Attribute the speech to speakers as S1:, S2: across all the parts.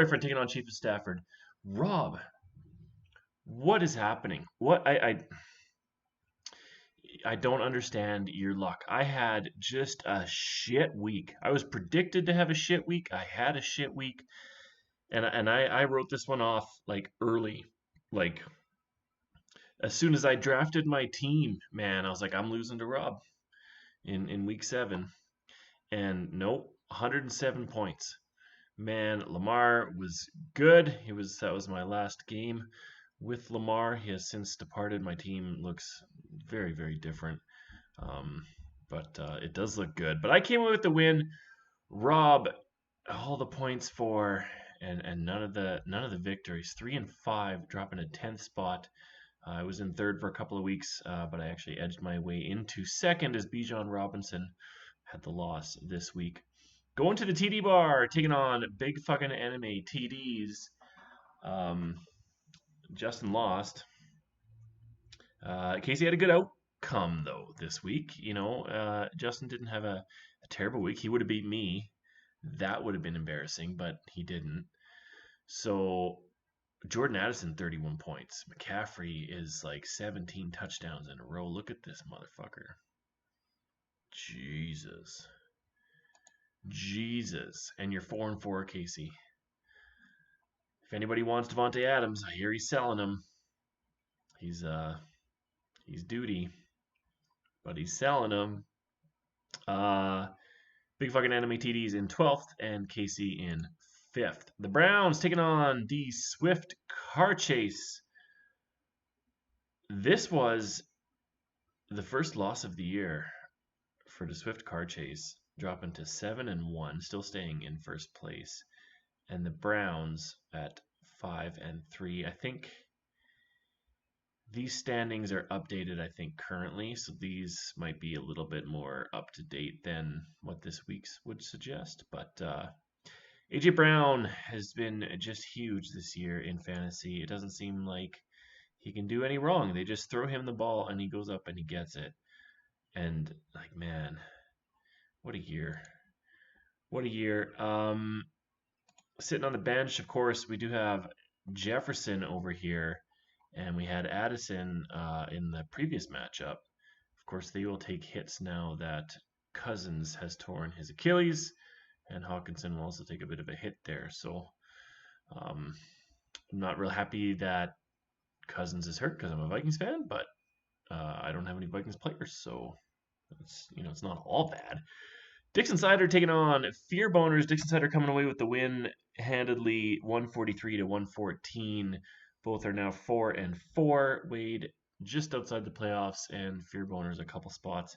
S1: boyfriend taking on Chief of Stafford. Rob, what is happening? I don't understand your luck. I had just a shit week. I was predicted to have a shit week. I had a shit week, and I wrote this one off like early, like as soon as I drafted my team. Man, I was like, I'm losing to Rob in week 7, and nope, 107 points. Man, Lamar was good. That was my last game with Lamar. He has since departed. My team looks very, very different. Um, but it does look good. But I came away with the win. Rob, all the points for and none of the victories. 3 and 5, dropping a 10th spot. I was in third for a couple of weeks, but I actually edged my way into second as Bijan Robinson had the loss this week. Going to the TD bar, taking on big fucking enemy TDs. Justin lost. Casey had a good outcome though this week. Justin didn't have a terrible week. He would have beat me. That would have been embarrassing, but he didn't. So Jordan Addison, 31 points. McCaffrey is like 17 touchdowns in a row. Look at this motherfucker. Jesus. And you're 4-4, Casey. If anybody wants Devontae Adams, I hear he's selling him. He's duty, but he's selling him. Big fucking enemy TDs in 12th and Casey in 5th. The Browns taking on the Swift car chase. This was the first loss of the year for the Swift car chase, dropping to 7-1, still staying in first place. And the Browns at 5-3. I think these standings are updated, I think, currently, so these might be a little bit more up to date than what this week's would suggest. But AJ Brown has been just huge this year in fantasy. It doesn't seem like he can do any wrong. They just throw him the ball and he goes up and he gets it. And like, man, what a year. What a year. Sitting on the bench, of course, we do have Jefferson over here, and we had Addison in the previous matchup. Of course, they will take hits now that Cousins has torn his Achilles, and Hawkinson will also take a bit of a hit there. So I'm not real happy that Cousins is hurt because I'm a Vikings fan, but I don't have any Vikings players, so it's not all bad. Dixon Sider taking on Fear Boners. Dixon Sider coming away with the win handedly, 143-114. Both are now 4-4. Wade just outside the playoffs, and Fear Boners a couple spots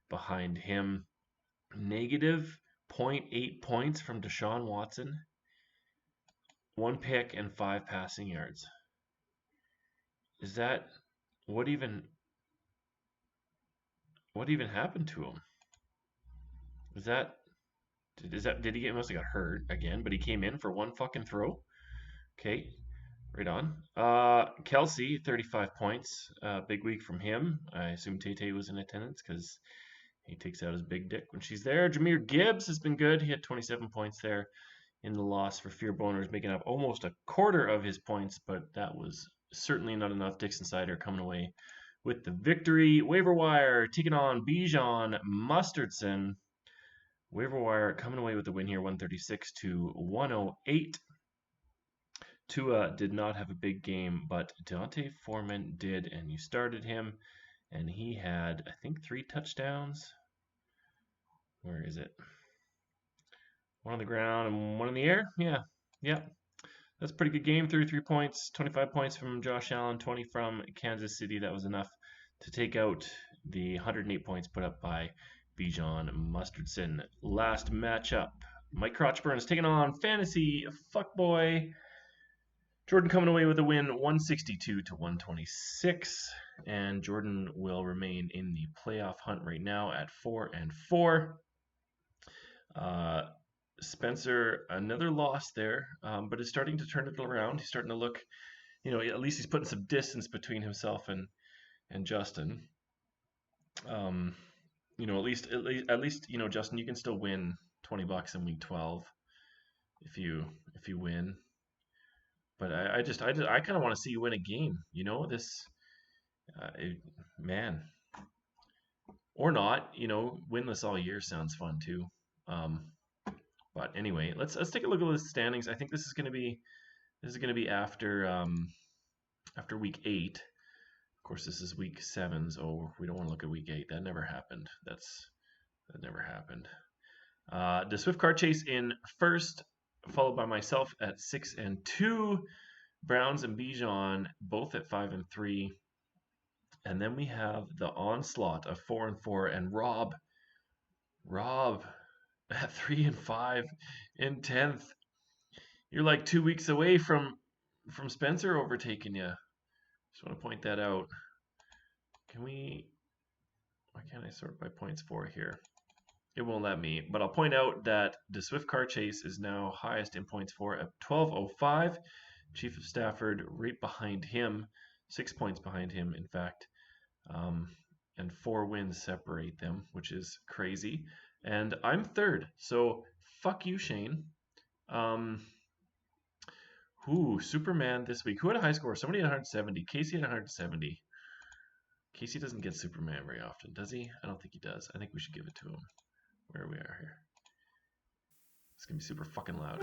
S1: behind him. Negative 0.8 points from Deshaun Watson. 1 pick and 5 passing yards. Is that what even happened to him? Did he must have got hurt again, but he came in for 1 fucking throw? Okay, right on. Kelsey, 35 points. Big week from him. I assume Tay was in attendance because he takes out his big dick when she's there. Jahmyr Gibbs has been good. He had 27 points there in the loss for Fear Boners, making up almost a quarter of his points, but that was certainly not enough. Dixon Sider coming away with the victory. Waiver Wire taking on Bijan Mustardson. Waiver Wire coming away with the win here, 136-108. Tua did not have a big game, but D'Onta Foreman did, and you started him, and he had, I think, 3 touchdowns. Where is it? 1 on the ground and 1 in the air? Yeah. That's a pretty good game. 33 points, 25 points from Josh Allen, 20 from Kansas City. That was enough to take out the 108 points put up by Bijan Mustardson. Last matchup, Mike Crotchburn is taking on Fantasy Fuckboy. Jordan coming away with a win, 162-126, and Jordan will remain in the playoff hunt right now at 4-4. Spencer, another loss there, but is starting to turn it around. He's starting to look, at least he's putting some distance between himself and Justin. At least, Justin, you can still win $20 in week 12 if you win. But I kind of want to see you win a game. You know, man, or not. You know, winless all year sounds fun too. Um, but anyway, let's take a look at the standings. I think this is going to be after week 8. Of course, this is week 7. So we don't want to look at week 8. That never happened. That never happened. The Swift Car Chase in first, followed by myself at 6 and 2. Browns and Bijan both at 5 and 3. And then we have the onslaught of 4 and 4, and Rob at 3 and 5 in 10th. You're like 2 weeks away from Spencer overtaking you. Just want to point that out. Why can't I sort by points for here? It won't let me, but I'll point out that the Swift Car Chase is now highest in points for at 1205. Chief of Stafford right behind him, 6 points behind him, in fact. And 4 wins separate them, which is crazy. And I'm third, so fuck you, Shane. Superman this week. Who had a high score? Somebody at 170. Casey at 170. Casey doesn't get Superman very often, does he? I don't think he does. I think we should give it to him. Where we are here. It's gonna be super fucking loud.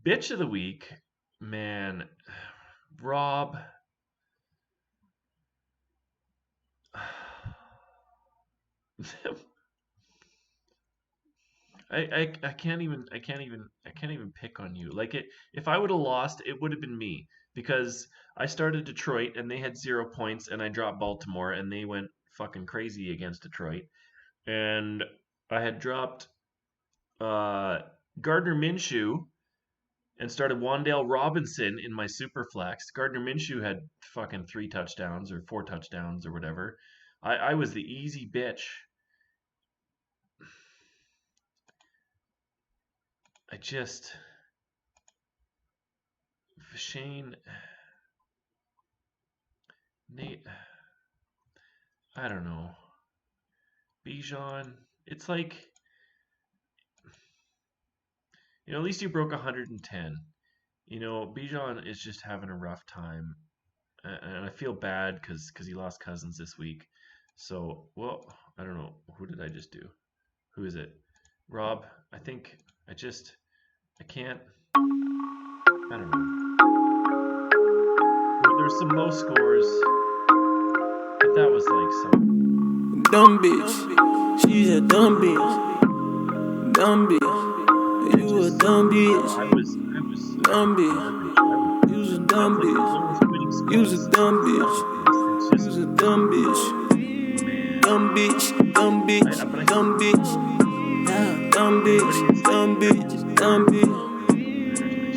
S1: Bitch of the week, man, Rob. I can't even pick on you. Like if I would have lost, it would have been me, because I started Detroit and they had 0 points, and I dropped Baltimore and they went fucking crazy against Detroit, and I had dropped Gardner Minshew and started Wan'Dale Robinson in my super flex. Gardner Minshew had fucking 3 touchdowns or 4 touchdowns or whatever. I was the easy bitch. Shane, Nate, I don't know. Bijan, it's like, you know, at least you broke 110. You know, Bijan is just having a rough time, and I feel bad because he lost Cousins this week. So, well, I don't know. Who did I just do? Who is it? Rob, I think I can't. I don't know. There's some low scores, but that was like some
S2: dumb bitch. She's a dumb bitch. Dumb bitch. You a dumb bitch.
S1: I was
S2: dumb bitch. You's a dumb bitch. You's a dumb bitch. You's a dumb bitch. Dumb bitch. Dumb bitch. Dumb bitch. Dumb bitch. Dumb bitch. Dumb bitch.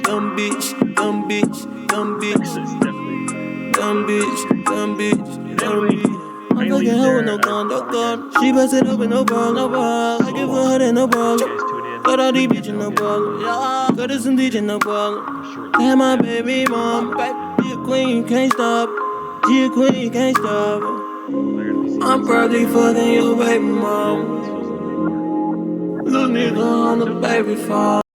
S2: Dumb bitch. Dumb bitch. Dumb bitch. Dumb bitch. Dumb bitch. Dumb bitch. I'm fucking her with no gun, no gun. She bust it open, no ball, no ball. I give her that, no ball. Got all these bitches, no ball. Got us some DJ, no ball. Damn, my baby mom. She a queen, you can't stop. She a queen, you can't stop. I'm probably fucking your baby mom. Little nigga on the baby farm.